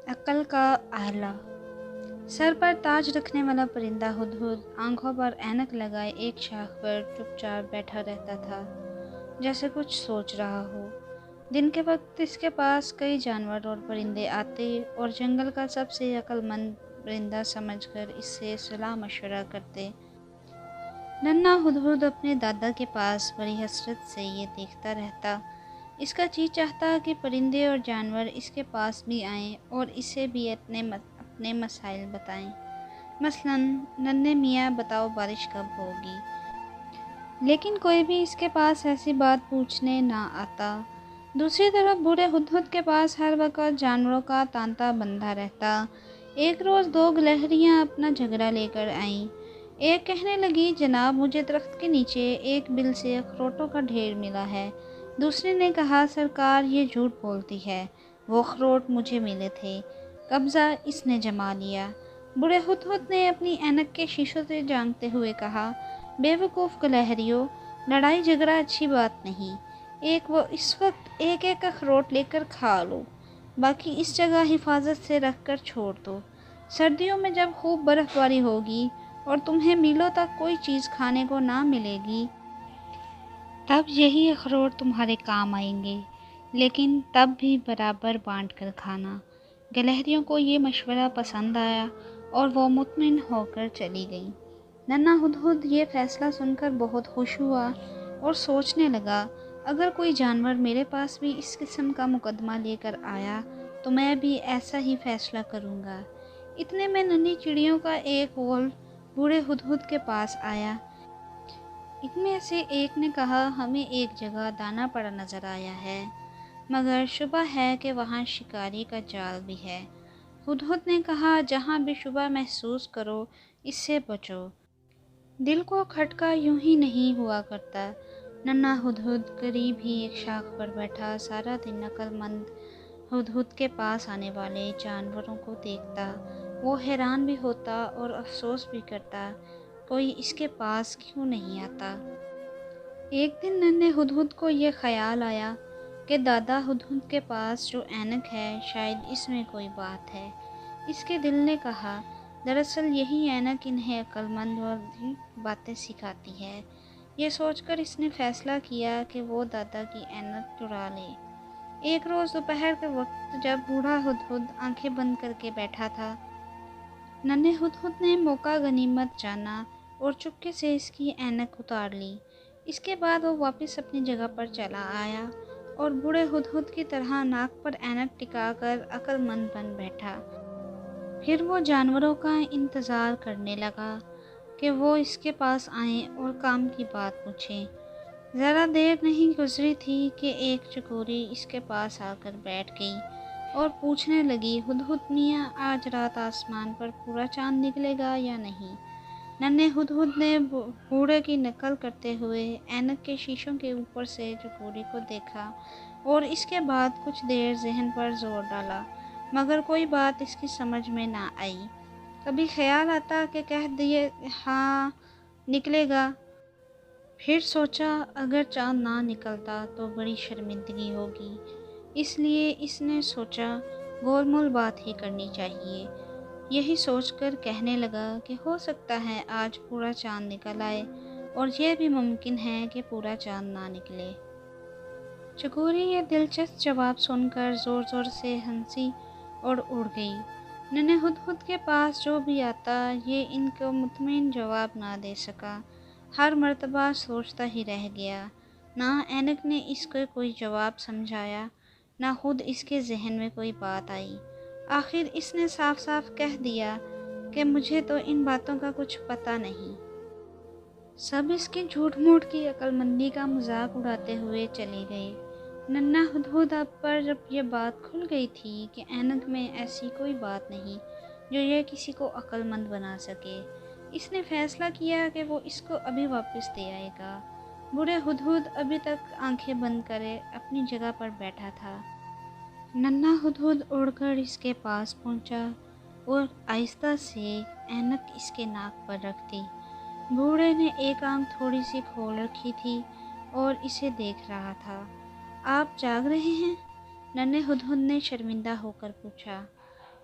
عقل کا آلہ۔ سر پر تاج رکھنے والا پرندہ ہدہد آنکھوں پر اینک لگائے ایک شاخ پر چپ چاپ بیٹھا رہتا تھا، جیسے کچھ سوچ رہا ہو۔ دن کے وقت اس کے پاس کئی جانور اور پرندے آتے اور جنگل کا سب سے عقل مند پرندہ سمجھ کر اس سے صلاح مشورہ کرتے۔ ننھا ہدہد اپنے دادا کے پاس بڑی حسرت سے یہ دیکھتا رہتا۔ اس کا جی چاہتا کہ پرندے اور جانور اس کے پاس بھی آئیں اور اسے بھی اپنے مسائل بتائیں۔ مثلاً، ننھے میاں بتاؤ بارش کب ہوگی؟ لیکن کوئی بھی اس کے پاس ایسی بات پوچھنے نہ آتا۔ دوسری طرف بوڑھے ہدہد کے پاس ہر وقت جانوروں کا تانتا بندھا رہتا۔ ایک روز دو گلہریاں اپنا جھگڑا لے کر آئیں۔ ایک کہنے لگی، جناب مجھے درخت کے نیچے ایک بل سے اخروٹوں کا ڈھیر ملا ہے۔ دوسری نے کہا، سرکار یہ جھوٹ بولتی ہے، وہ اخروٹ مجھے ملے تھے، قبضہ اس نے جما لیا۔ بوڑھے ہدہد نے اپنی اینک کے شیشوں سے جھانکتے ہوئے کہا، بے وقوف گلہریوں، لڑائی جھگڑا اچھی بات نہیں۔ اس وقت ایک ایک اخروٹ لے کر کھا لو، باقی اس جگہ حفاظت سے رکھ کر چھوڑ دو۔ سردیوں میں جب خوب برف باری ہوگی اور تمہیں میلوں تک کوئی چیز کھانے کو نہ ملے گی، تب یہی اخروٹ تمہارے کام آئیں گے، لیکن تب بھی برابر بانٹ کر کھانا۔ گلہریوں کو یہ مشورہ پسند آیا اور وہ مطمئن ہو کر چلی گئیں۔ ننھا ہدہد یہ فیصلہ سن کر بہت خوش ہوا اور سوچنے لگا، اگر کوئی جانور میرے پاس بھی اس قسم کا مقدمہ لے کر آیا تو میں بھی ایسا ہی فیصلہ کروں گا۔ اتنے میں ننھی چڑیوں کا ایک غول بوڑھے ہدہد کے پاس آیا۔ ان میں سے ایک نے کہا، ہمیں ایک جگہ دانا پڑا نظر آیا ہے، مگر شبہ ہے کہ وہاں شکاری کا جال بھی ہے۔ ہدہد نے کہا، جہاں بھی شبہ محسوس کرو اس سے بچو، دل کو کھٹکا یوں ہی نہیں ہوا کرتا۔ ننھا ہدہد قریب ہی ایک شاخ پر بیٹھا سارا دن عقل مند ہدہد کے پاس آنے والے جانوروں کو دیکھتا۔ وہ حیران بھی ہوتا اور افسوس بھی کرتا، کوئی اس کے پاس کیوں نہیں آتا۔ ایک دن ننھے ہدہد کو یہ خیال آیا کہ دادا ہدہد کے پاس جو اینک ہے شاید اس میں کوئی بات ہے۔ اس کے دل نے کہا، دراصل یہی اینک انہیں عقل مند اور باتیں سکھاتی ہے۔ یہ سوچ کر اس نے فیصلہ کیا کہ وہ دادا کی اینک چرا لے۔ ایک روز دوپہر کے وقت جب بوڑھا ہدہد آنکھیں بند کر کے بیٹھا تھا، ننھے ہدہد نے موقع غنیمت جانا اور چپکے سے اس کی اینک اتار لی۔ اس کے بعد وہ واپس اپنی جگہ پر چلا آیا اور بوڑھے ہدہد کی طرح ناک پر اینک ٹکا کر عقل مند بن بیٹھا۔ پھر وہ جانوروں کا انتظار کرنے لگا کہ وہ اس کے پاس آئیں اور کام کی بات پوچھیں۔ ذرا دیر نہیں گزری تھی کہ ایک چکوری اس کے پاس آ کر بیٹھ گئی اور پوچھنے لگی، ہدہد میاں، آج رات آسمان پر پورا چاند نکلے گا یا نہیں؟ ننھے ہدہد نے بوڑھے کی نقل کرتے ہوئے اینک کے شیشوں کے اوپر سے چکوری کو دیکھا اور اس کے بعد کچھ دیر ذہن پر زور ڈالا، مگر کوئی بات اس کی سمجھ میں نہ آئی۔ کبھی خیال آتا کہ کہہ دے ہاں نکلے گا، پھر سوچا اگر چاند نہ نکلتا تو بڑی شرمندگی ہوگی، اس لیے اس نے سوچا گول مول بات ہی کرنی چاہیے۔ یہی سوچ کر کہنے لگا کہ ہو سکتا ہے آج پورا چاند نکل آئے اور یہ بھی ممکن ہے کہ پورا چاند نہ نکلے۔ چکوری یہ دلچسپ جواب سن کر زور زور سے ہنسی اور اڑ گئی۔ ننھے ہدہد کے پاس جو بھی آتا یہ ان کو مطمئن جواب نہ دے سکا، ہر مرتبہ سوچتا ہی رہ گیا۔ نہ اینک نے اس کو کوئی جواب سمجھایا، نہ خود اس کے ذہن میں کوئی بات آئی۔ آخر اس نے صاف صاف کہہ دیا کہ مجھے تو ان باتوں کا کچھ پتہ نہیں۔ سب اس کی جھوٹ موٹ کی عقل مندی کا مذاق اڑاتے ہوئے چلے گئے۔ ننھا ہدہد اب پر جب یہ بات کھل گئی تھی کہ اینک میں ایسی کوئی بات نہیں جو یہ کسی کو عقل مند بنا سکے، اس نے فیصلہ کیا کہ وہ اس کو ابھی واپس دے آئے گا۔ بوڑھے ہدہد ابھی تک آنکھیں بند کرے اپنی جگہ پر بیٹھا تھا۔ ننھا ہدہد اڑ کر اس کے پاس پہنچا اور آہستہ سے اینک اس کے ناک پر رکھ دی۔ بوڑھے نے ایک آنکھ تھوڑی سی کھول رکھی تھی اور اسے دیکھ رہا تھا۔ آپ جاگ رہے ہیں؟ ننھے ہدہد نے شرمندہ ہو کر پوچھا۔